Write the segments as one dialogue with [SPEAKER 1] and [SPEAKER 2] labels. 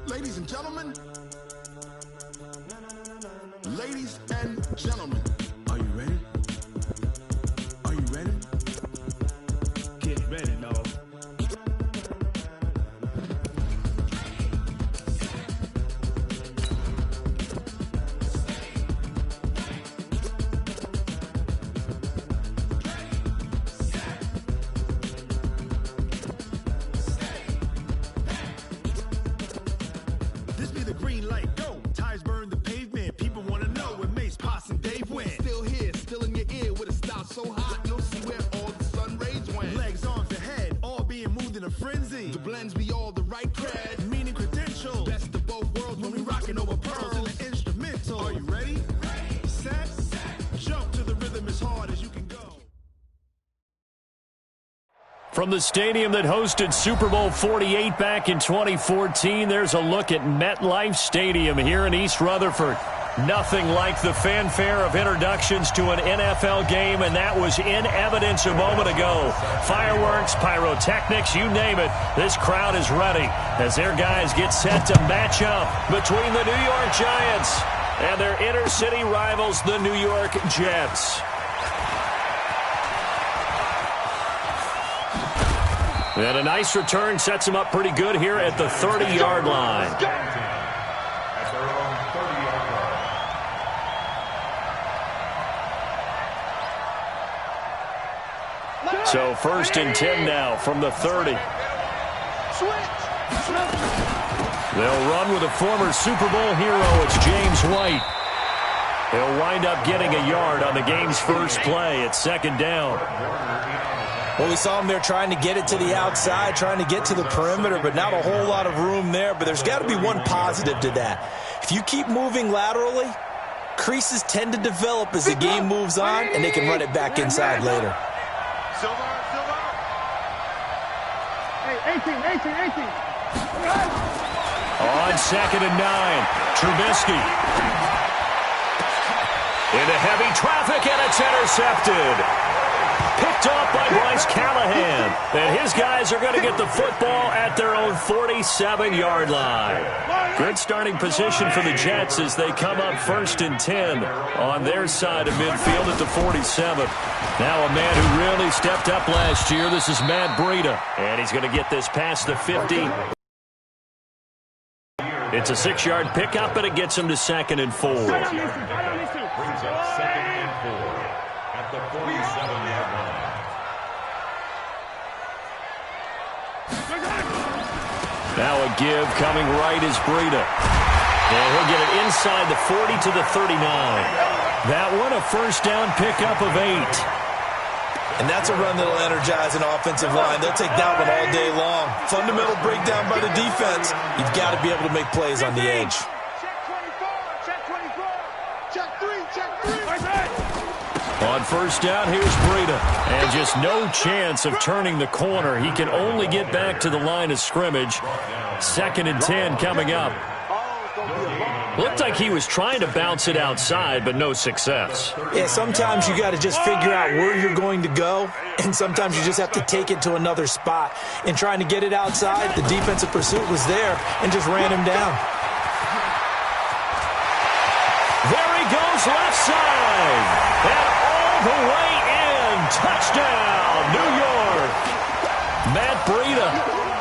[SPEAKER 1] Ladies and gentlemen. Ladies and gentlemen. Are you ready? Are you ready? Get ready, dog. This be the green light, go. Tires burn the pavement. People want to know where Mace, Posse, and Dave went. Still here, still in your ear with a style so hot, you'll see where all the sun rays went. Legs, arms, and head, all being moved in a frenzy. The blends be all the right cred, meaning credentials. Best of both worlds when we rockin' over pearls in the instrumental. Are you ready? Set, jump to the rhythm as hard as you can go.
[SPEAKER 2] From the stadium that hosted Super Bowl 48 back in 2014, there's a look at MetLife Stadium here in East Rutherford. Nothing like the fanfare of introductions to an NFL game, and that was in evidence a moment ago. Fireworks, pyrotechnics, you name it. This crowd is ready as their guys get set to match up between the New York Giants and their inner-city rivals, the New York Jets. And a nice return sets him up pretty good here at the 30-yard line. So 1st and 10 now from the 30. They'll run with a former Super Bowl hero. It's James White. He'll wind up getting a yard on the game's first play. It's 2nd down.
[SPEAKER 3] Well, we saw him there trying to get it to the outside, trying to get to the perimeter, but not a whole lot of room there. But there's got to be one positive to that. If you keep moving laterally, creases tend to develop as the game moves on, and they can run it back inside later.
[SPEAKER 4] Hey, 18.
[SPEAKER 2] On 2nd and 9, Trubisky. Into heavy traffic, and it's intercepted. Picked off by Bryce Callahan. And his guys are going to get the football at their own 47-yard line. Good starting position for the Jets as they come up 1st and 10 on their side of midfield at the 47. Now a man who really stepped up last year. This is Matt Breida. And he's going to get this past the 50. It's a 6-yard pickup, and it gets him to 2nd and 4.
[SPEAKER 5] Brings up 2nd and 4 at the 47-yard line.
[SPEAKER 2] Now a give coming right is Breida. And he'll get it inside the 40 to the 39. That one a 1st down pickup of 8.
[SPEAKER 3] And that's a run that'll energize an offensive line. They'll take that one all day long. Fundamental breakdown by the defense. You've got to be able to make plays on the edge.
[SPEAKER 2] On 1st down, here's Breida. And just no chance of turning the corner. He can only get back to the line of scrimmage. 2nd and 10 coming up. Looked like he was trying to bounce it outside, but no success.
[SPEAKER 3] Yeah, sometimes you got to just figure out where you're going to go, and sometimes you just have to take it to another spot. In trying to get it outside, the defensive pursuit was there and just ran him down.
[SPEAKER 2] There he goes, left side. And all the way in. Touchdown, New York. Matt Breida.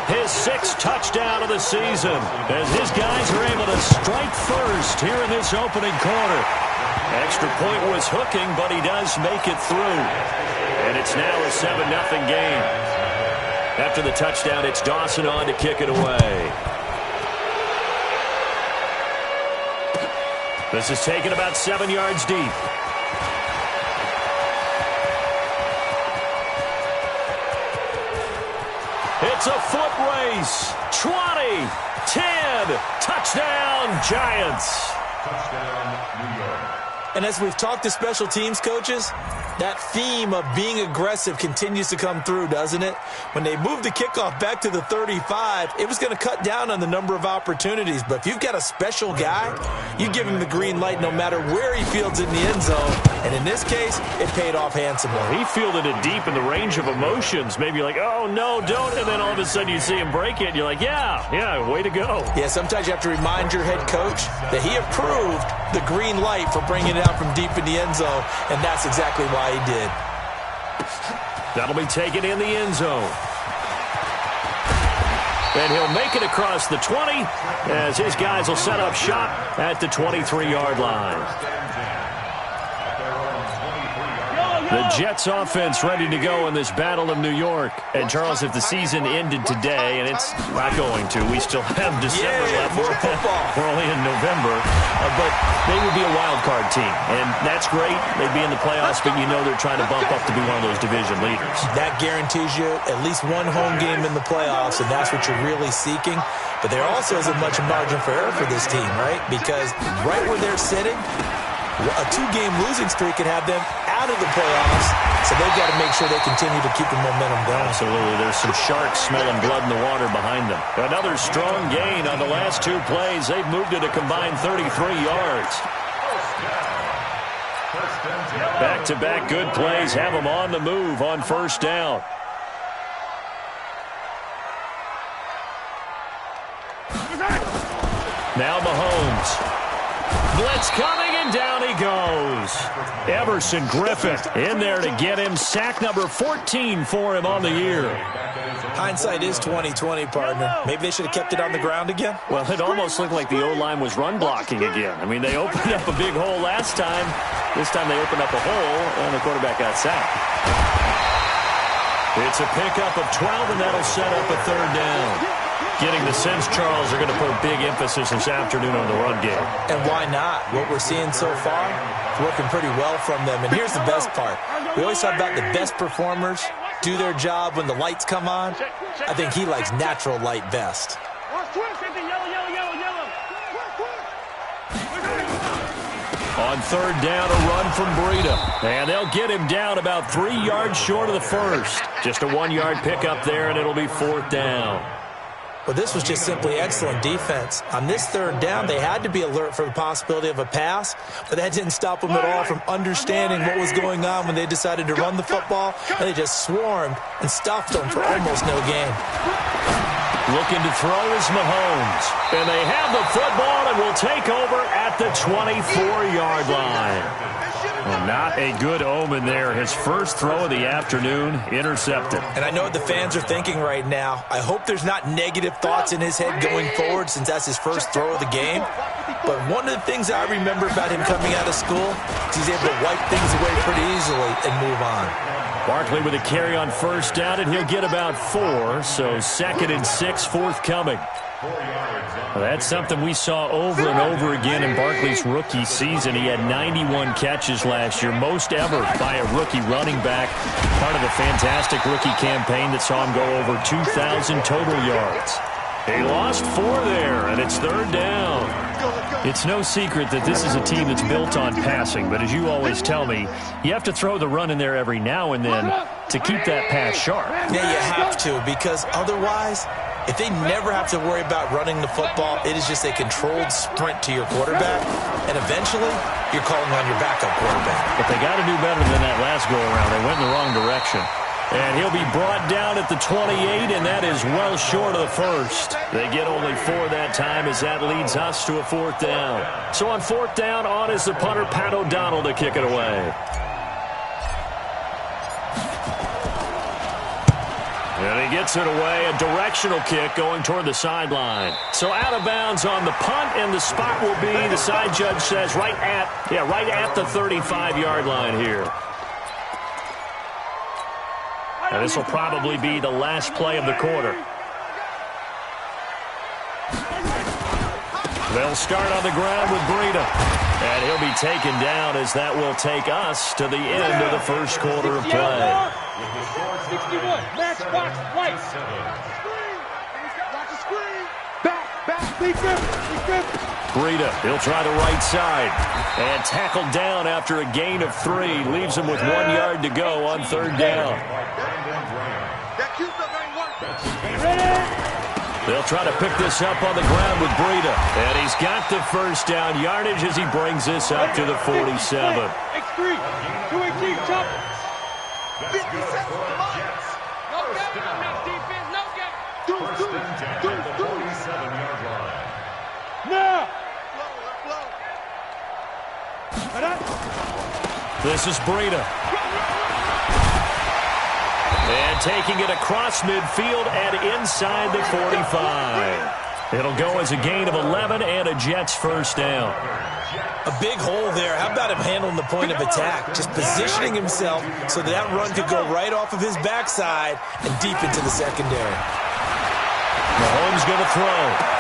[SPEAKER 2] His 6th touchdown of the season as his guys are able to strike first here in this opening quarter. Extra point was hooking, but he does make it through. And it's now a 7-0 game. After the touchdown, it's Dawson on to kick it away. This is taken about 7 yards deep. It's a foot race. 20, 10, touchdown, Giants.
[SPEAKER 5] Touchdown, New York.
[SPEAKER 3] And as we've talked to special teams coaches, that theme of being aggressive continues to come through, doesn't it? When they moved the kickoff back to the 35, it was going to cut down on the number of opportunities. But if you've got a special guy, you give him the green light no matter where he fields in the end zone. And in this case, it paid off handsomely.
[SPEAKER 2] He fielded it deep in the range of emotions. Maybe you're like, oh, no, don't. And then all of a sudden you see him break it, and you're like, yeah, way to go.
[SPEAKER 3] Yeah, sometimes you have to remind your head coach that he approved the green light for bringing it out from deep in the end zone, and that's exactly why he did.
[SPEAKER 2] That'll be taken in the end zone. And he'll make it across the 20 as his guys will set up shop at the 23-yard line. The Jets offense ready to go in this Battle of New York. And, Charles, if the season ended today, and it's not going to, we still have December left.
[SPEAKER 3] More football.
[SPEAKER 2] We're only in November. But they would be a wild card team. And that's great. They'd be in the playoffs, but you know they're trying to bump up to be one of those division leaders.
[SPEAKER 3] That guarantees you at least one home game in the playoffs, and that's what you're really seeking. But there also isn't much margin for error for this team, right? Because right where they're sitting, a 2-game losing streak could have them out of the playoffs, so they've got to make sure they continue to keep the momentum going.
[SPEAKER 2] Absolutely. There's some sharks smelling blood in the water behind them. Another strong gain on the last 2 plays. They've moved it a combined 33 yards. Back-to-back good plays have them on the move on first down. Now Mahomes. Blitz coming, and down he goes. Everson Griffin in there to get him. Sack number 14 for him on the year.
[SPEAKER 3] Hindsight is 20/20, partner. Maybe they should have kept it on the ground again.
[SPEAKER 2] Well, it almost looked like the O-line was run blocking again. I mean, they opened up a big hole last time. This time they opened up a hole, and the quarterback got sacked. It's a pickup of 12, and that'll set up a third down. Getting the sense, Charles, are going to put a big emphasis this afternoon on the run game.
[SPEAKER 3] And why not? What we're seeing so far is working pretty well from them. And here's the best part. We always talk about the best performers do their job when the lights come on. I think he likes natural light best.
[SPEAKER 2] On third down, a run from Breida. And they'll get him down about 3 yards short of the first. Just a 1-yard pickup there, and it'll be fourth down.
[SPEAKER 3] Well, this was just simply excellent defense. On this third down, they had to be alert for the possibility of a pass, but that didn't stop them at all from understanding what was going on when they decided to run the football, and they just swarmed and stuffed them for almost no gain.
[SPEAKER 2] Looking to throw is Mahomes. And they have the football and will take over at the 24-yard line. Well, not a good omen there. His first throw of the afternoon intercepted.
[SPEAKER 3] And I know what the fans are thinking right now. I hope there's not negative thoughts in his head going forward since that's his first throw of the game. But one of the things I remember about him coming out of school is he's able to wipe things away pretty easily and move on.
[SPEAKER 2] Barkley with a carry on first down, and he'll get about 4. So 2nd and 6 forthcoming. Well, that's something we saw over and over again in Barkley's rookie season. He had 91 catches last year, most ever by a rookie running back. Part of a fantastic rookie campaign that saw him go over 2,000 total yards. He lost 4 there, and it's third down. It's no secret that this is a team that's built on passing, but as you always tell me, you have to throw the run in there every now and then to keep that pass sharp.
[SPEAKER 3] Yeah, you have to, because otherwise, if they never have to worry about running the football, it is just a controlled sprint to your quarterback, and eventually, you're calling on your backup quarterback.
[SPEAKER 2] But they got to do better than that last go-around. They went in the wrong direction. And he'll be brought down at the 28, and that is well short of the first. They get only 4 that time as that leads us to a fourth down. So on fourth down, on is the punter, Pat O'Donnell, to kick it away. And he gets it away, a directional kick going toward the sideline. So out of bounds on the punt, and the spot will be, the side judge says, right at the 35-yard line here. And this will probably be the last play of the quarter. They'll start on the ground with Breida. And he'll be taken down as that will take us to the end of the first quarter of play.
[SPEAKER 4] 61, match box, right. Watch the screen. Back, defense.
[SPEAKER 2] Breida, he'll try the right side. And tackled down after a gain of 3. Leaves him with 1 yard to go on 3rd down. They'll try to pick this up on the ground with Breida. And he's got the first down yardage as he brings this up to the 47.
[SPEAKER 4] X3, 2-18, chop.
[SPEAKER 5] 57 Jets.
[SPEAKER 4] No gap, no defense, no gap.
[SPEAKER 5] First and 10 at the 47-yard line.
[SPEAKER 4] Now.
[SPEAKER 2] This is Breida. And taking it across midfield and inside the 45. It'll go as a gain of 11 and a Jets first down.
[SPEAKER 3] A big hole there. How about him handling the point of attack? Just positioning himself so that run could go right off of his backside and deep into the secondary.
[SPEAKER 2] Mahomes going to throw.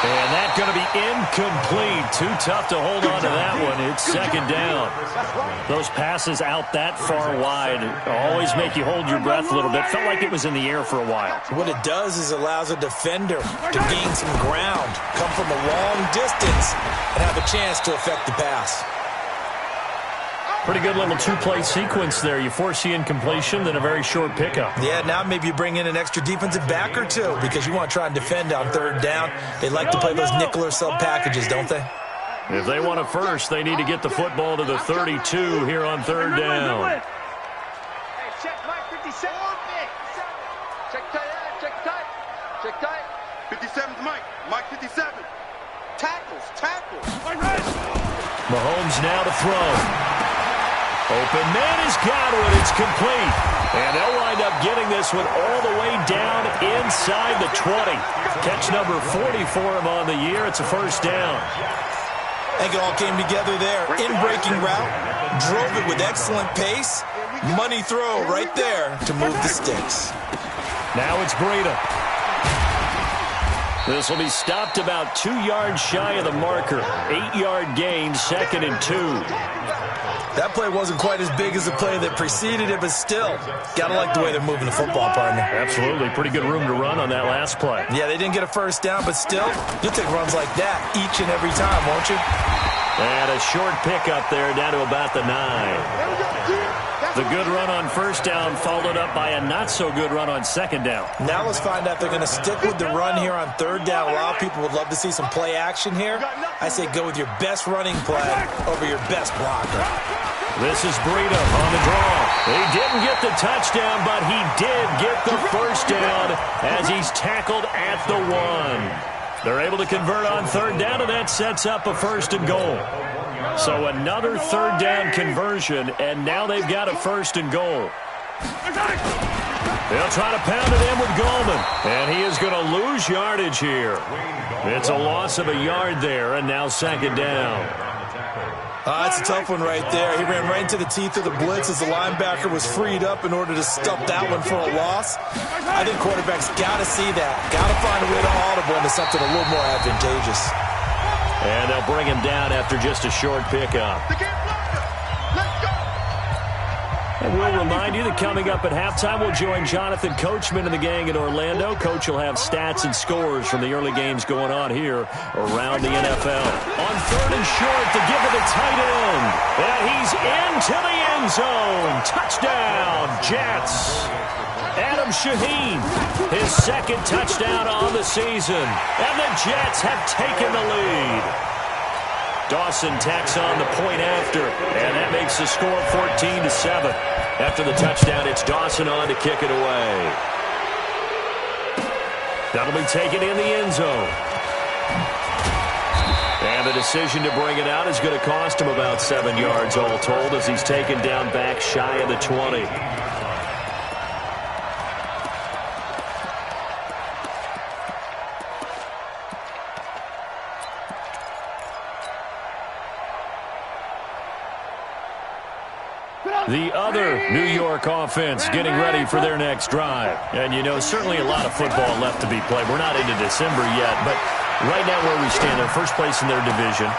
[SPEAKER 2] And that's going to be incomplete. Too tough to hold on to that one. It's 2nd down. Those passes out that far wide always make you hold your breath a little bit. Felt like it was in the air for a while.
[SPEAKER 3] What it does is allows a defender to gain some ground, come from a long distance, and have a chance to affect the pass.
[SPEAKER 2] Pretty good little 2-play sequence there. You force the incompletion, then a very short pickup.
[SPEAKER 3] Yeah, now maybe you bring in an extra defensive back or two because you want to try and defend on 3rd down. They like to play those nickel or sub packages, don't they?
[SPEAKER 2] If they want a first, they need to get the football to the 32 here on 3rd down.
[SPEAKER 4] Hey, check Mike 57. Check tight, check tight. Check tight.
[SPEAKER 1] 57's Mike. Mike 57. Tackles.
[SPEAKER 2] Mahomes now to throw. Open man has got it. It's complete. And they'll wind up getting this one all the way down inside the 20. Catch number 40 for him on the year. It's a first down.
[SPEAKER 3] I think it all came together there. In-breaking route. Drove it with excellent pace. Money throw right there to move the sticks.
[SPEAKER 2] Now it's Breida. This will be stopped about 2 yards shy of the marker. 8-yard gain, 2nd and 2.
[SPEAKER 3] That play wasn't quite as big as the play that preceded it, but still, gotta like the way they're moving the football, partner.
[SPEAKER 2] Absolutely. Pretty good room to run on that last play.
[SPEAKER 3] Yeah, they didn't get a first down, but still, you'll take runs like that each and every time, won't you?
[SPEAKER 2] And a short pickup there down to about the 9. The good run on first down followed up by a not-so-good run on 2nd down.
[SPEAKER 3] Now let's find out if they're going to stick with the run here on 3rd down. A lot of people would love to see some play action here. I say go with your best running play over your best blocker.
[SPEAKER 2] This is Breida on the draw. He didn't get the touchdown, but he did get the first down as he's tackled at the 1. They're able to convert on 3rd down, and that sets up a 1st and goal. So another 3rd down conversion, and now they've got a 1st and goal. They'll try to pound it in with Gallman, and he is going to lose yardage here. It's a loss of a yard there, and now 2nd down.
[SPEAKER 3] That's a tough one right there. He ran right into the teeth of the blitz as the linebacker was freed up in order to stop that one for a loss. I think quarterbacks got to see that. Got to find a way to audible into something a little more advantageous.
[SPEAKER 2] And they'll bring him down after just a short pickup. And we'll remind you that coming up at halftime, we'll join Jonathan Coachman and the gang in Orlando. Coach will have stats and scores from the early games going on here around the NFL. On 3rd and short, to give it a tight end. And he's into the end zone. Touchdown, Jets. Adam Shaheen, his 2nd touchdown on the season. And the Jets have taken the lead. Dawson tacks on the point after, and that makes the score 14-7. After the touchdown, it's Dawson on to kick it away. That'll be taken in the end zone. And the decision to bring it out is going to cost him about 7 yards all told as he's taken down back shy of the 20. The other New York offense getting ready for their next drive. And, you know, certainly a lot of football left to be played. We're not into December yet, but right now where we stand, they're first place in their division,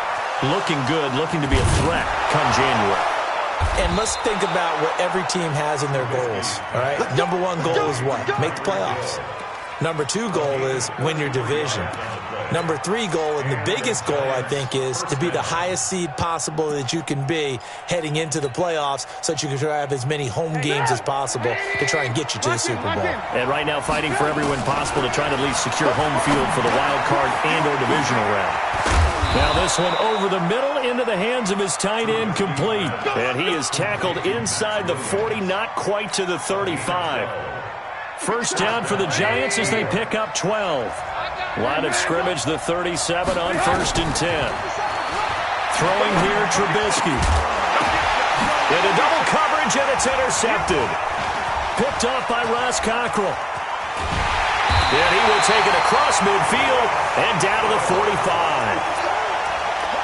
[SPEAKER 2] looking good, looking to be a threat come January.
[SPEAKER 3] And let's think about what every team has in their goals, all right? Number 1 goal is what? Make the playoffs. Number 2 goal is win your division. Number 3 goal, and the biggest goal, I think, is to be the highest seed possible that you can be heading into the playoffs so that you can try to have as many home games as possible to try and get you to the Super Bowl.
[SPEAKER 2] And right now fighting for every win possible to try to at least secure home field for the wild card and or divisional round. Now this one over the middle into the hands of his tight end, complete. And he is tackled inside the 40, not quite to the 35. First down for the Giants as they pick up 12. Line of scrimmage, the 37 on 1st and 10. Throwing here, Trubisky. Into double coverage, and it's intercepted. Picked off by Ross Cockrell. And he will take it across midfield and down to the 45.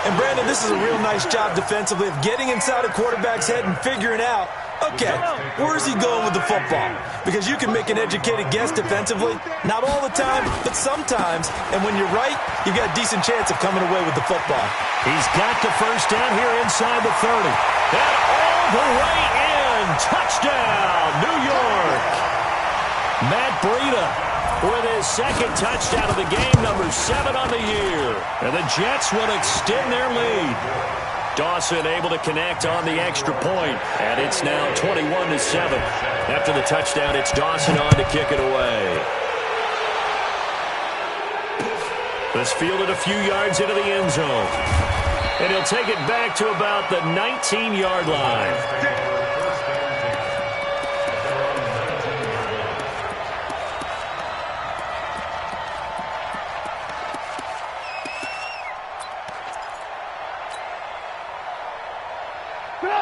[SPEAKER 3] And, Brandon, this is a real nice job defensively of getting inside a quarterback's head and figuring out, okay, where's he going with the football? Because you can make an educated guess defensively, not all the time, but sometimes. And when you're right, you've got a decent chance of coming away with the football.
[SPEAKER 2] He's got the first down here inside the 30. And all the way in. Touchdown, New York. Matt Breida with his second touchdown of the game, number 7 on the year. And the Jets will extend their lead. Dawson able to connect on the extra point, and it's now 21-7. After the touchdown, it's Dawson on to kick it away. This fielded a few yards into the end zone. And he'll take it back to about the 19-yard line.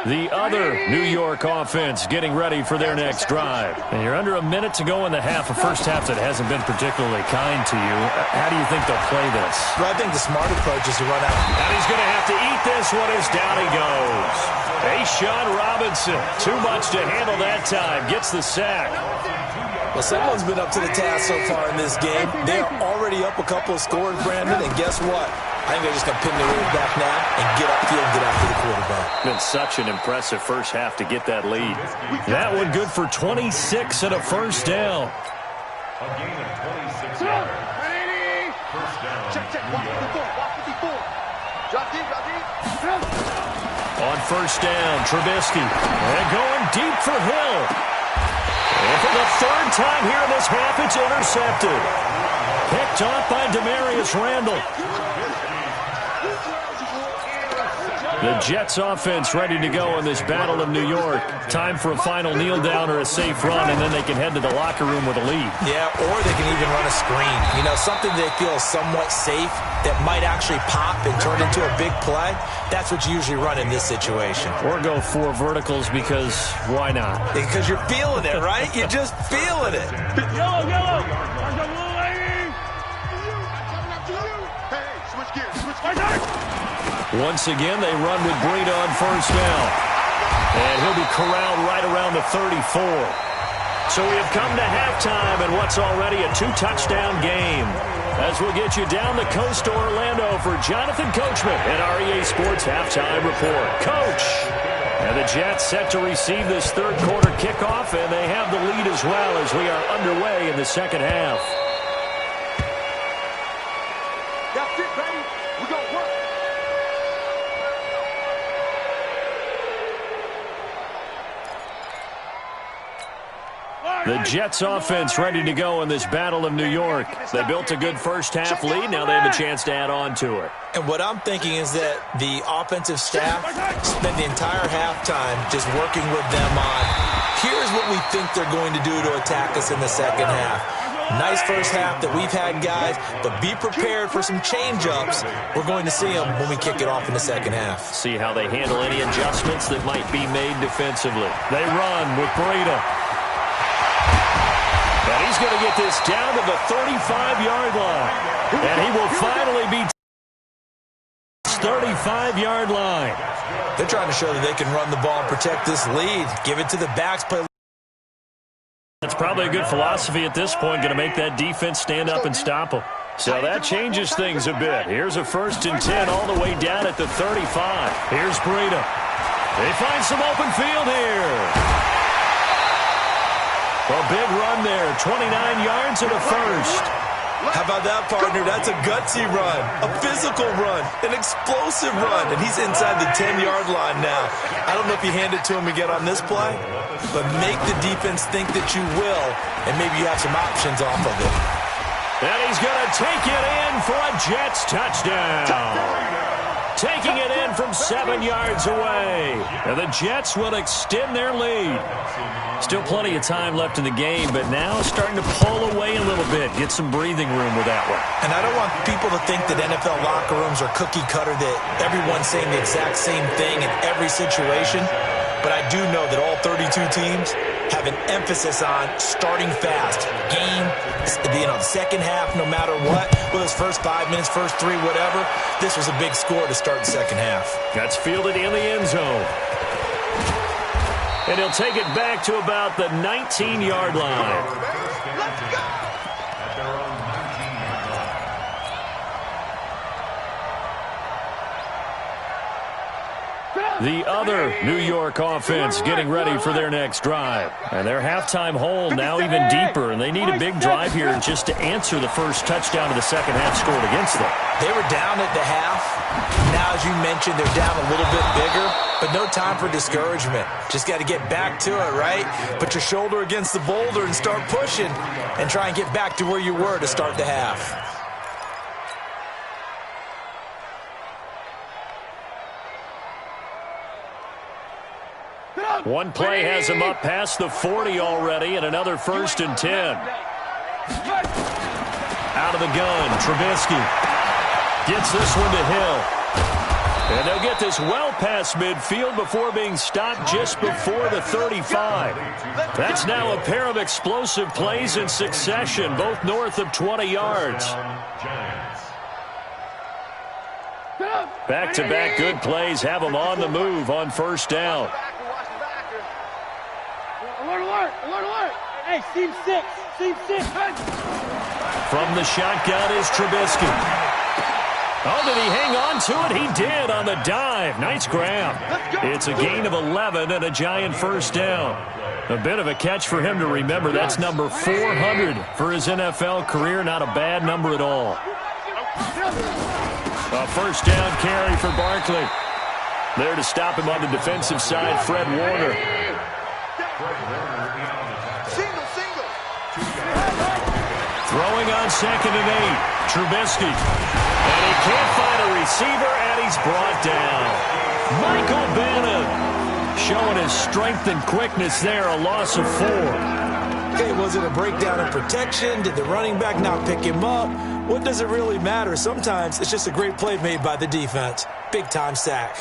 [SPEAKER 2] The other New York offense getting ready for their next drive. And you're under a minute to go in the half, a first half that hasn't been particularly kind to you. How do you think they'll play this?
[SPEAKER 3] Well, I think the smart approach is to run out.
[SPEAKER 2] And he's going to have to eat this one as down he goes. A'Shawn Robinson, too much to handle that time, gets the sack.
[SPEAKER 3] Well, someone's been up to the task so far in this game. They're already up a couple of scores, Brandon, and guess what? I think they're just going to pin their ears back now and get upfield and get after the quarterback.
[SPEAKER 2] Been such an impressive first half to get that lead. That one good for 26 and a first down.
[SPEAKER 5] A gain of 26 yards. First down.
[SPEAKER 4] Check. Walk 54. Drop deep.
[SPEAKER 2] On first down, Trubisky. And going deep for Hill. And for the third time here in this half, it's intercepted. Picked off by Demarius Randall. The Jets offense ready to go in this Battle of New York. Time for a final kneel down or a safe run, and then they can head to the locker room with a lead.
[SPEAKER 3] Yeah, or they can even run a screen. You know, something they feel is somewhat safe that might actually pop and turn into a big play. That's what you usually run in this situation.
[SPEAKER 2] Or go 4 verticals because why not?
[SPEAKER 3] Because you're feeling it, right? You're just feeling it.
[SPEAKER 4] Yellow. Hey, switch gears.
[SPEAKER 2] Once again, they run with Breida on first down. And he'll be corralled right around the 34. So we have come to halftime in what's already a 2-touchdown game. As we'll get you down the coast to Orlando for Jonathan Coachman at REA Sports Halftime Report. Coach! And the Jets set to receive this third quarter kickoff, and they have the lead as well as we are underway in the second half.
[SPEAKER 4] That's it, baby. We're going to work.
[SPEAKER 2] The Jets offense ready to go in this Battle of New York. They built a good first half lead. Now they have a chance to add on to it.
[SPEAKER 3] And what I'm thinking is that the offensive staff spend the entire halftime just working with them on, here's what we think they're going to do to attack us in the second half. Nice first half that we've had, guys, but be prepared for some change-ups. We're going to see them when we kick it off in the second half.
[SPEAKER 2] See how they handle any adjustments that might be made defensively. They run with Breida. And he's going to get this down to the 35-yard line. And he will finally be 35-yard line.
[SPEAKER 3] They're trying to show that they can run the ball and protect this lead. Give it to the backs. Play.
[SPEAKER 2] That's probably a good philosophy at this point, going to make that defense stand up and stop them. So that changes things a bit. Here's a 1st and 10 all the way down at the 35. Here's Breida. They find some open field here. A big run there, 29 yards and a first.
[SPEAKER 3] How about that, partner? That's a gutsy run, a physical run, an explosive run, and he's inside the 10-yard line now. I don't know if you hand it to him again on this play, but make the defense think that you will, and maybe you have some options off of it.
[SPEAKER 2] And he's going to take it in for a Jets touchdown. Taking it in from 7 yards away. And the Jets will extend their lead. Still plenty of time left in the game, but now starting to pull away a little bit. Get some breathing room with that one.
[SPEAKER 3] And I don't want people to think that NFL locker rooms are cookie cutter, that everyone's saying the exact same thing in every situation. But I do know that all 32 teams have an emphasis on starting fast. Game, the second half, no matter what, whether it's first 5 minutes, first 3, whatever, this was a big score to start the second half.
[SPEAKER 2] That's fielded in the end zone. And he'll take it back to about the 19-yard line.
[SPEAKER 4] Let's go!
[SPEAKER 2] The other New York offense getting ready for their next drive. And their halftime hole now even deeper, and they need a big drive here just to answer the first touchdown of the second half scored against them.
[SPEAKER 3] They were down at the half. Now, as you mentioned, they're down a little bit bigger, but no time for discouragement. Just got to get back to it, right? Put your shoulder against the boulder and start pushing and try and get back to where you were to start the half.
[SPEAKER 2] One play has him up past the 40 already, and another 1st and 10. Out of the gun, Trubisky gets this one to Hill. And they'll get this well past midfield before being stopped just before the 35. That's now a pair of explosive plays in succession, both north of 20 yards. Back-to-back good plays have them on the move on first down.
[SPEAKER 6] Alert, alert, alert. Hey, seam 6.
[SPEAKER 2] From the shotgun is Trubisky. Oh, did he hang on to it? He did on the dive. Nice grab. It's a gain of 11 and a giant first down. A bit of a catch for him to remember. That's number 400 for his NFL career. Not a bad number at all. A first down carry for Barkley. There to stop him on the defensive side, Fred Warner.
[SPEAKER 4] Single.
[SPEAKER 2] Throwing on 2nd and 8. Trubisky. And he can't find a receiver, and he's brought down. Michael Bannon showing his strength and quickness there, a loss of 4.
[SPEAKER 3] Okay, was it a breakdown in protection? Did the running back not pick him up? What does it really matter? Sometimes it's just a great play made by the defense. Big-time sack.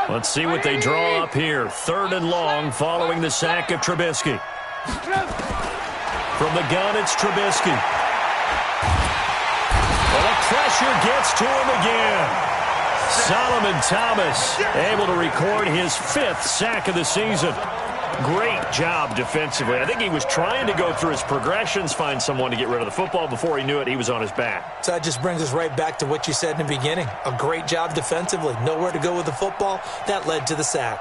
[SPEAKER 2] Let's see what they draw up here. 3rd and long following the sack of Trubisky. From the gun, it's Trubisky. Well, the pressure gets to him again. Solomon Thomas able to record his 5th sack of the season. Great job defensively. I think he was trying to go through his progressions, find someone to get rid of the football. Before he knew it, he was on his back.
[SPEAKER 3] So that just brings us right back to what you said in the beginning. A great job defensively. Nowhere to go with the football. That led to the sack.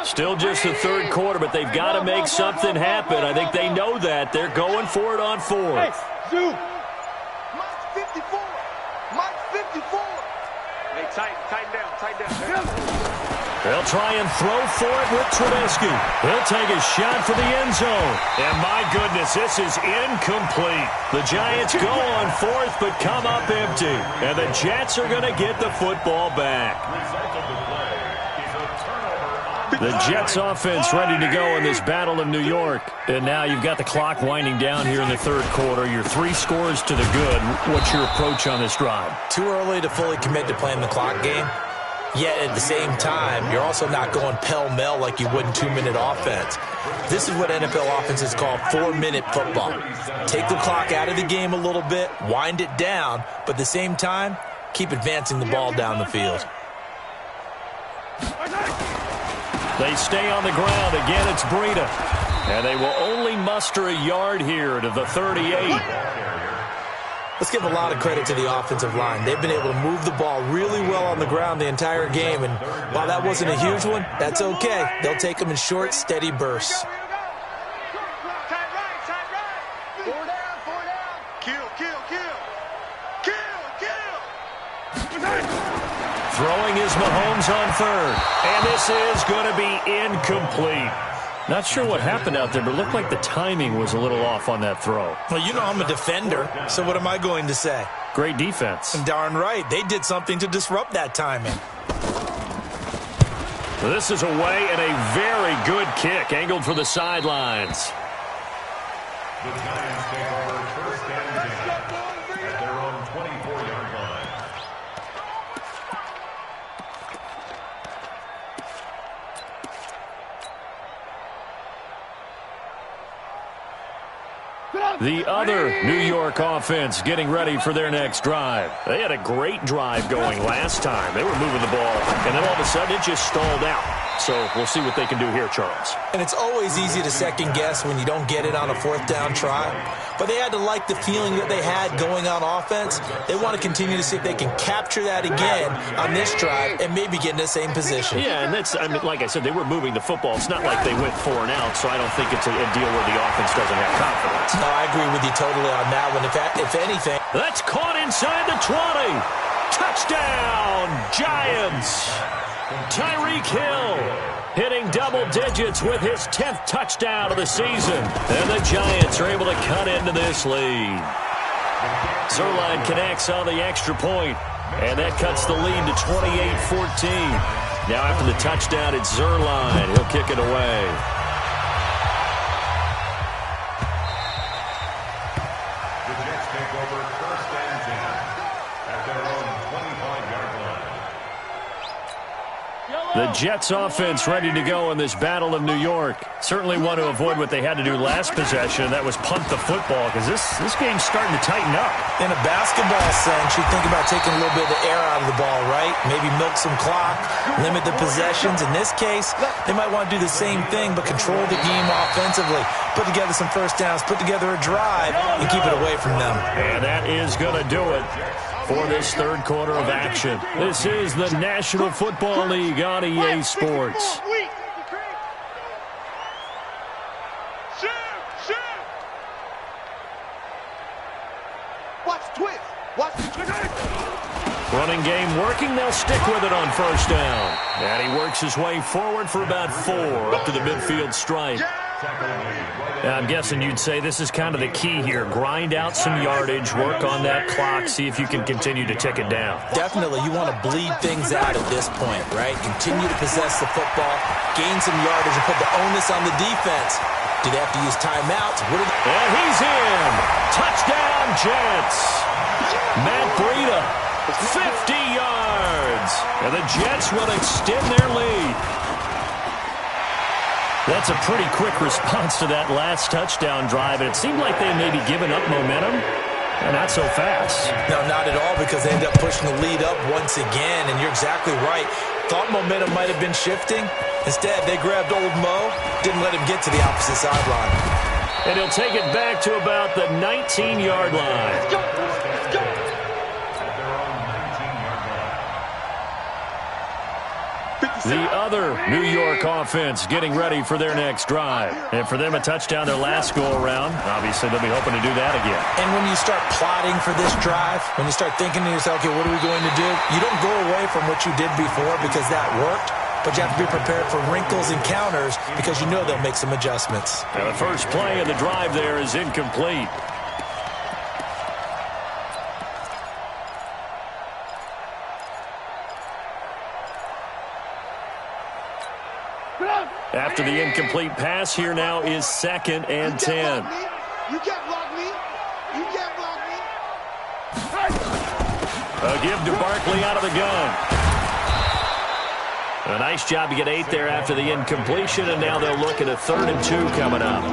[SPEAKER 2] Still just the 3rd quarter, but they've got to make something happen. I think they know that. They're going for it on 4th.
[SPEAKER 6] Zoo.
[SPEAKER 4] Mike 54. Hey, tighten down.
[SPEAKER 2] They'll try and throw for it with Trubisky. He'll take a shot for the end zone. And my goodness, this is incomplete. The Giants go on 4th, but come up empty. And the Jets are going to get the football back. The Jets offense ready to go in this battle of New York. And now you've got the clock winding down here in the 3rd quarter. You're 3 scores to the good. What's your approach on this drive?
[SPEAKER 3] Too early to fully commit to playing the clock game. Yet at the same time, you're also not going pell-mell like you would in 2-minute offense. This is what NFL offenses call 4-minute football. Take the clock out of the game a little bit, wind it down, but at the same time, keep advancing the ball down the field.
[SPEAKER 2] They stay on the ground. Again, it's Breida. And they will only muster a yard here to the 38.
[SPEAKER 3] Let's give a lot of credit to the offensive line. They've been able to move the ball really well on the ground the entire game, and while that wasn't a huge one, that's okay. They'll take them in short, steady bursts.
[SPEAKER 2] Throwing is Mahomes on third, and this is going to be incomplete. Not sure what happened out there, but it looked like the timing was a little off on that throw.
[SPEAKER 3] Well, you know I'm a defender, so what am I going to say?
[SPEAKER 2] Great defense.
[SPEAKER 3] Darn right. They did something to disrupt that timing.
[SPEAKER 2] This is away and a very good kick, angled for the sidelines.
[SPEAKER 5] The Giants take over first and 10 at their own 24-yard line.
[SPEAKER 2] The other New York offense getting ready for their next drive. They had a great drive going last time. They were moving the ball, and then all of a sudden it just stalled out. So we'll see what they can do here, Charles.
[SPEAKER 3] And it's always easy to second guess when you don't get it on a fourth down try. But they had to like the feeling that they had going on offense. They want to continue to see if they can capture that again on this drive and maybe get in the same position.
[SPEAKER 2] Yeah, and that's, I mean, like I said, they were moving the football. It's not like they went 4 and out, so I don't think it's a deal where the offense doesn't have confidence.
[SPEAKER 3] No, I agree with you totally on that one. If anything.
[SPEAKER 2] That's caught inside the 20. Touchdown, Giants. Tyreek Hill hitting double digits with his 10th touchdown of the season. And the Giants are able to cut into this lead. Zuerlein connects on the extra point, and that cuts the lead to 28-14. Now after the touchdown, it's Zuerlein. He'll kick it away.
[SPEAKER 5] The Jets take over first and 10 at their own 25-yard line.
[SPEAKER 2] The Jets offense ready to go in this Battle of New York. Certainly want to avoid what they had to do last possession. That was punt the football, because this game's starting to tighten up.
[SPEAKER 3] In a basketball sense, you think about taking a little bit of the air out of the ball, right? Maybe milk some clock, limit the possessions. In this case, they might want to do the same thing, but control the game offensively. Put together some first downs, put together a drive, and keep it away from them.
[SPEAKER 2] And that is going to do it for this third quarter of action. This is the National Football League on EA Sports. Running game working. They'll stick with it on first down. And he works his way forward for about 4 up to the midfield stripe. I'm guessing you'd say this is kind of the key here. Grind out some yardage, work on that clock, see if you can continue to tick it down.
[SPEAKER 3] Definitely, you want to bleed things out at this point, right? Continue to possess the football, gain some yardage, and put the onus on the defense. Do they have to use timeouts?
[SPEAKER 2] And he's in. Touchdown, Jets. Matt Breida, 50 yards. And the Jets will extend their lead. That's a pretty quick response to that last touchdown drive, and it seemed like they may be giving up momentum. Not so fast.
[SPEAKER 3] No, not at all, because they end up pushing the lead up once again, and you're exactly right. Thought momentum might have been shifting. Instead, they grabbed old Mo, didn't let him get to the opposite sideline.
[SPEAKER 2] And he'll take it back to about the 19-yard line.
[SPEAKER 5] Let's go. Let's go. At their own 19-yard line.
[SPEAKER 2] The other New York offense getting ready for their next drive. And for them, a touchdown their last go-around. Obviously, they'll be hoping to do that again.
[SPEAKER 3] And when you start plotting for this drive, when you start thinking to yourself, okay, what are we going to do? You don't go away from what you did before because that worked, but you have to be prepared for wrinkles and counters because you know they'll make some adjustments.
[SPEAKER 2] Now, the first play of the drive there is incomplete. After the incomplete pass, here now is 2nd and 10.
[SPEAKER 1] You can't block me. You can't block me.
[SPEAKER 2] A give to Barkley out of the gun. A nice job to get 8 there after the incompletion, and now they'll look at a 3rd and 2 coming up.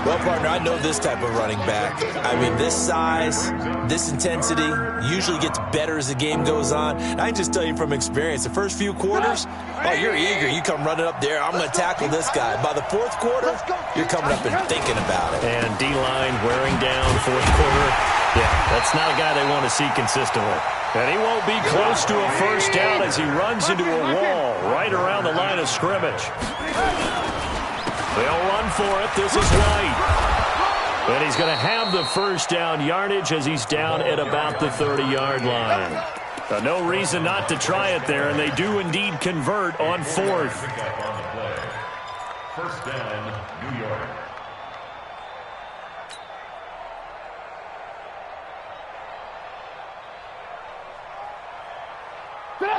[SPEAKER 3] Well, partner, I know this type of running back. I mean, this size, this intensity usually gets better as the game goes on. And I can just tell you from experience, the first few quarters, oh, you're eager. You come running up there, I'm going to tackle this guy. By the 4th quarter, you're coming up and thinking about it.
[SPEAKER 2] And D-line wearing down 4th quarter. Yeah, that's not a guy they want to see consistently. And he won't be close to a first down as he runs into a wall right around the line of scrimmage. They'll run for it. This is White. And he's going to have the first down yardage as he's down at about the 30-yard line. No reason not to try it there, and they do indeed convert on fourth.
[SPEAKER 5] First down, New York.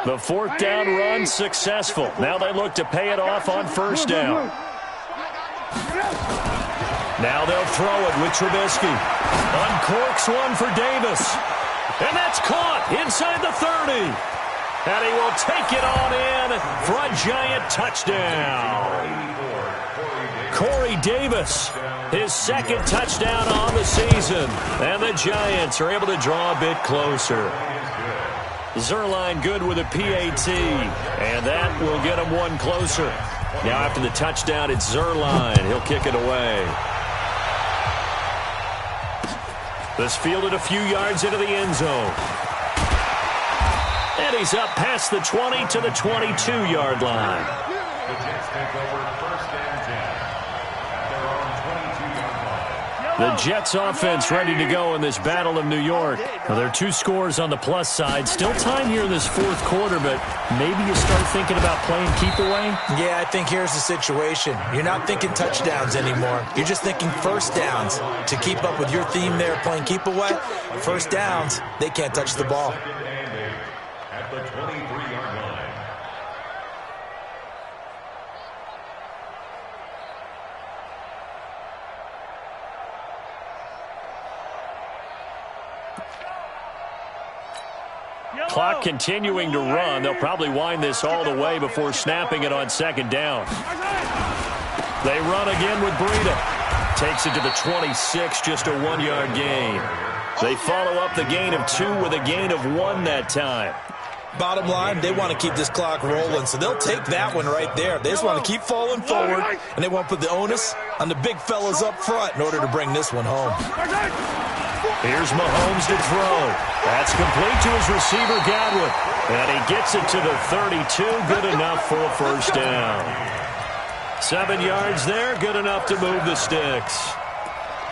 [SPEAKER 2] The fourth down run successful. Now they look to pay it off on first down. Now they'll throw it with Trubisky. Uncorks one for Davis. And that's caught inside the 30. And he will take it on in for a giant touchdown. Corey Davis, his second touchdown on the season. And the Giants are able to draw a bit closer. Zuerlein good with a PAT, and that will get him one closer. Now after the touchdown, it's Zuerlein. He'll kick it away. This fielded a few yards into the end zone. And he's up past the 20 to the 22-yard line.
[SPEAKER 5] The Jets take over first and 10 at their own 22-yard line.
[SPEAKER 2] The Jets offense ready to go in this Battle of New York. Now, there are 2 scores on the plus side. Still time here in this fourth quarter, but maybe you start thinking about playing keep away?
[SPEAKER 3] Yeah, I think here's the situation. You're not thinking touchdowns anymore. You're just thinking first downs. To keep up with your theme there, playing keep away, first downs, they can't touch the ball.
[SPEAKER 5] At the 23-yard line.
[SPEAKER 2] Clock continuing to run. They'll probably wind this all the way before snapping it on second down. They run again with Breida. Takes it to the 26, just a 1-yard gain. They follow up the gain of 2 with a gain of 1 that time.
[SPEAKER 3] Bottom line, they want to keep this clock rolling, so they'll take that one right there. They just want to keep falling forward, and they want to put the onus on the big fellas up front in order to bring this one home.
[SPEAKER 2] Here's Mahomes to throw. That's complete to his receiver, Godwin. And he gets it to the 32. Good enough for a first down. 7 yards there. Good enough to move the sticks.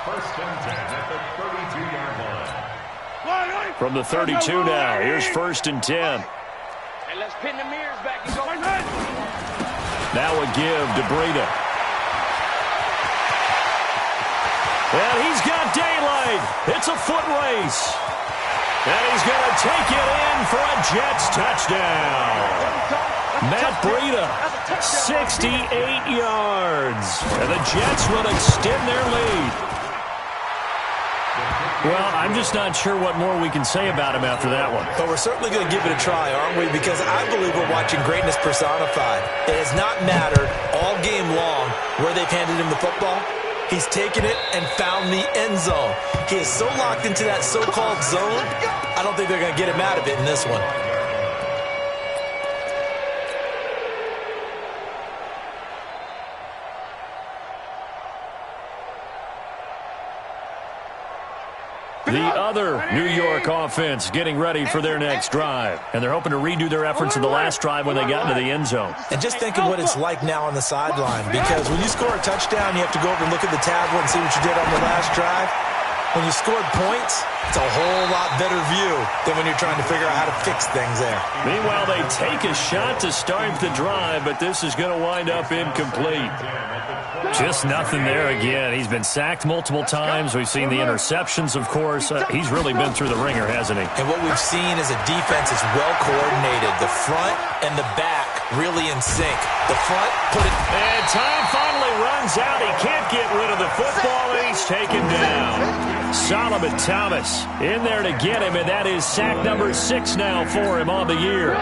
[SPEAKER 5] First and 10 at the 32-yard line.
[SPEAKER 2] From the 32 now, here's first and 10.
[SPEAKER 6] And let's pin the mirrors back and go.
[SPEAKER 2] Now a give to Breida. And he's got daylight. It's a foot race. And he's going to take it in for a Jets touchdown. Matt Breida, 68 yards. And the Jets will extend their lead. Well, I'm just not sure what more we can say about him after that one.
[SPEAKER 3] But we're certainly going to give it a try, aren't we? Because I believe we're watching greatness personified. It has not mattered all game long where they've handed him the football. He's taken it and found the end zone. He is so locked into that so-called zone, I don't think they're going to get him out of it in this one.
[SPEAKER 2] The other New York offense getting ready for their next drive. And they're hoping to redo their efforts in the last drive when they got into the end zone.
[SPEAKER 3] And just think of what it's like now on the sideline. Because when you score a touchdown, you have to go over and look at the tablet and see what you did on the last drive. When you scored points, it's a whole lot better view than when you're trying to figure out how to fix things there.
[SPEAKER 2] Meanwhile, they take a shot to start the drive, but this is going to wind up incomplete. Just nothing there again. He's been sacked multiple times. We've seen the interceptions, of course. He's really been through the ringer, hasn't he?
[SPEAKER 3] And what we've seen is a defense is well coordinated. The front and the back really in sync. The front put it.
[SPEAKER 2] And time finally runs out. He can't get rid of the football, and he's taken down. Solomon Thomas in there to get him, and that is sack number 6 now for him on the year.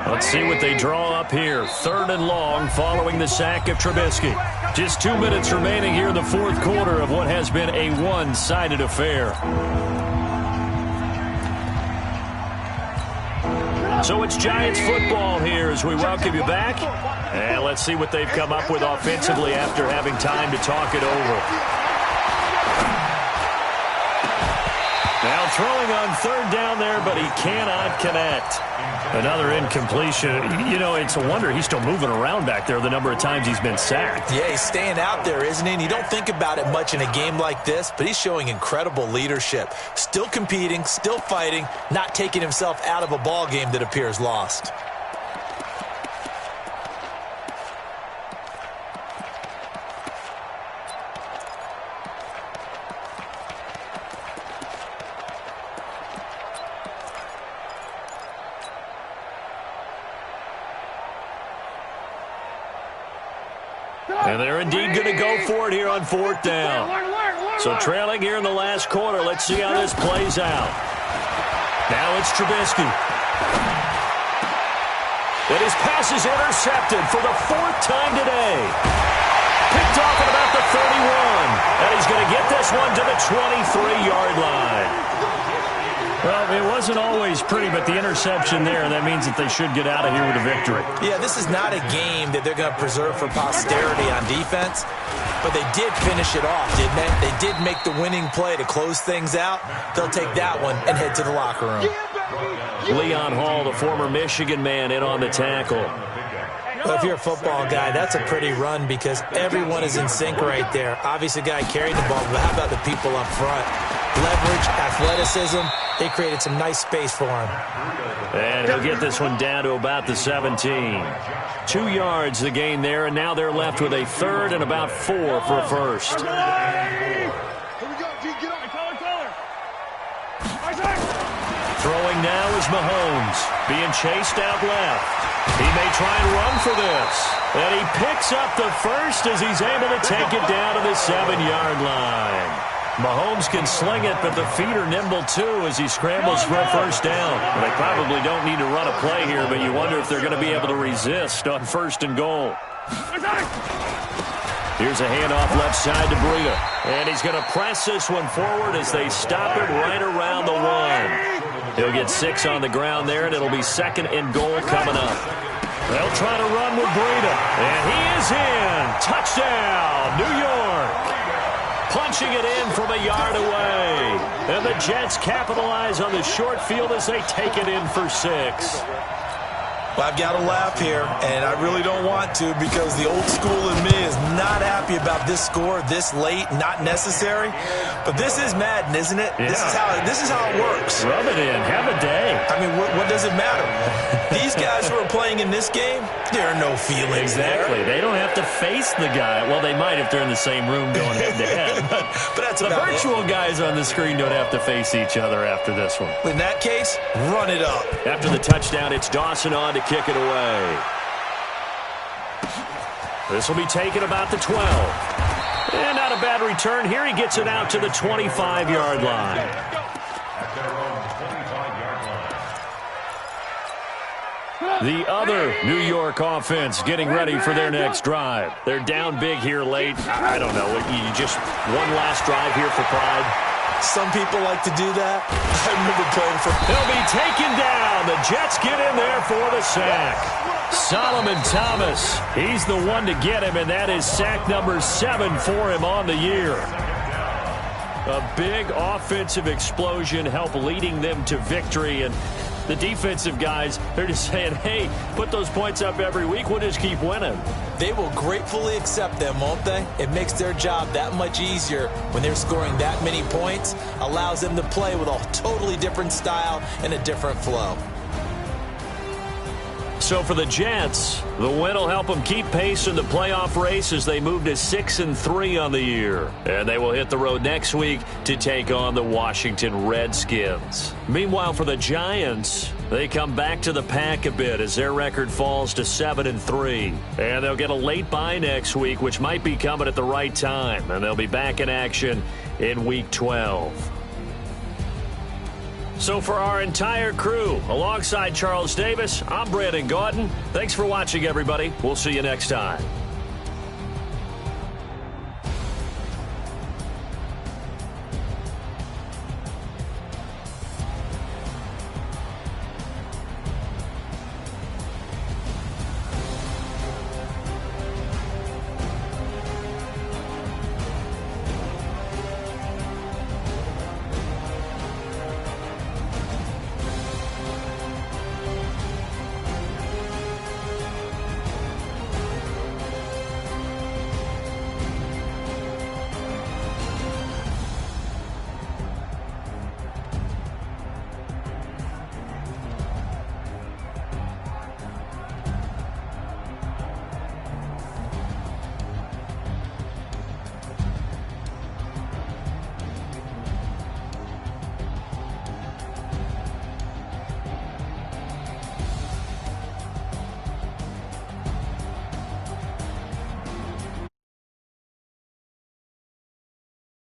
[SPEAKER 2] Let's see what they draw up here. 3rd and long following the sack of Trubisky. Just 2 minutes remaining here in the fourth quarter of what has been a one-sided affair. So it's Giants football here as we welcome you back. And let's see what they've come up with offensively after having time to talk it over. Now throwing on third down there, but he cannot connect. Another incompletion. You know, it's a wonder he's still moving around back there the number of times he's been sacked.
[SPEAKER 3] Yeah, he's staying out there, isn't he? And you don't think about it much in a game like this, but he's showing incredible leadership. Still competing, still fighting, not taking himself out of a ball game that appears lost.
[SPEAKER 2] And they're indeed going to go for it here on fourth down. So trailing here in the last quarter. Let's see how this plays out. Now it's Trubisky. And his pass is intercepted for the fourth time today. Picked off at about the 31. And he's going to get this one to the 23-yard line. Well, it wasn't always pretty, but the interception there, that means that they should get out of here with a victory.
[SPEAKER 3] Yeah, this is not a game that they're going to preserve for posterity on defense, but they did finish it off, didn't they? They did make the winning play to close things out. They'll take that one and head to the locker room.
[SPEAKER 2] Leon Hall, the former Michigan man, in on the tackle.
[SPEAKER 3] Well, if you're a football guy, that's a pretty run because everyone is in sync right there. Obviously, the guy carried the ball, but how about the people up front? Leverage, athleticism, they created some nice space for him.
[SPEAKER 2] And he'll get this one down to about the 17. 2 yards the gain there, and now they're left with a third and about 4 for a first. Throwing now is Mahomes, being chased out left. He may try and run for this. And he picks up the first as he's able to take it down to the 7-yard line. Mahomes can sling it, but the feet are nimble too as he scrambles for a first down. Well, they probably don't need to run a play here, but you wonder if they're going to be able to resist on first and goal. Here's a handoff left side to Breida. And he's going to press this one forward as they stop it right around the 1. He'll get 6 on the ground there, and it'll be second and goal coming up. They'll try to run with Breida. And he is in. Touchdown, New York. Punching it in from a yard away. And the Jets capitalize on the short field as they take it in for 6.
[SPEAKER 3] Well, I've got to laugh here, and I really don't want to because the old school in me is not happy about this score this late, not necessary. But this is Madden, isn't it? Yeah. This is how it works.
[SPEAKER 2] Rub it in. Have a day.
[SPEAKER 3] I mean, what does it matter? These guys who are playing in this game, there are no feelings
[SPEAKER 2] exactly.
[SPEAKER 3] there.
[SPEAKER 2] They don't have to face the guy. Well, they might if they're in the same room going head-to-head.
[SPEAKER 3] But that's
[SPEAKER 2] the virtual guys on the screen don't have to face each other after this one.
[SPEAKER 3] In that case, run it up.
[SPEAKER 2] After the touchdown, it's Dawson on to kick it away. This will be taken about the 12. And not a bad return. Here he gets it out to the 25-yard line. The other New York offense getting ready for their next drive. They're down big here late. I don't know. You just one last drive here for pride.
[SPEAKER 3] Some people like to do that. I remember playing for...
[SPEAKER 2] He'll be taken down. The Jets get in there for the sack. Solomon Thomas, he's the one to get him, and that is sack number 7 for him on the year. A big offensive explosion helped leading them to victory, and the defensive guys, they're just saying, hey, put those points up every week. We'll just keep winning.
[SPEAKER 3] They will gratefully accept them, won't they? It makes their job that much easier when they're scoring that many points. Allows them to play with a totally different style and a different flow.
[SPEAKER 2] So for the Jets, the win will help them keep pace in the playoff race as they move to 6-3 on the year. And they will hit the road next week to take on the Washington Redskins. Meanwhile, for the Giants, they come back to the pack a bit as their record falls to 7-3. And they'll get a late bye next week, which might be coming at the right time. And they'll be back in action in Week 12. So for our entire crew, alongside Charles Davis, I'm Brandon Gaudin. Thanks for watching, everybody. We'll see you next time.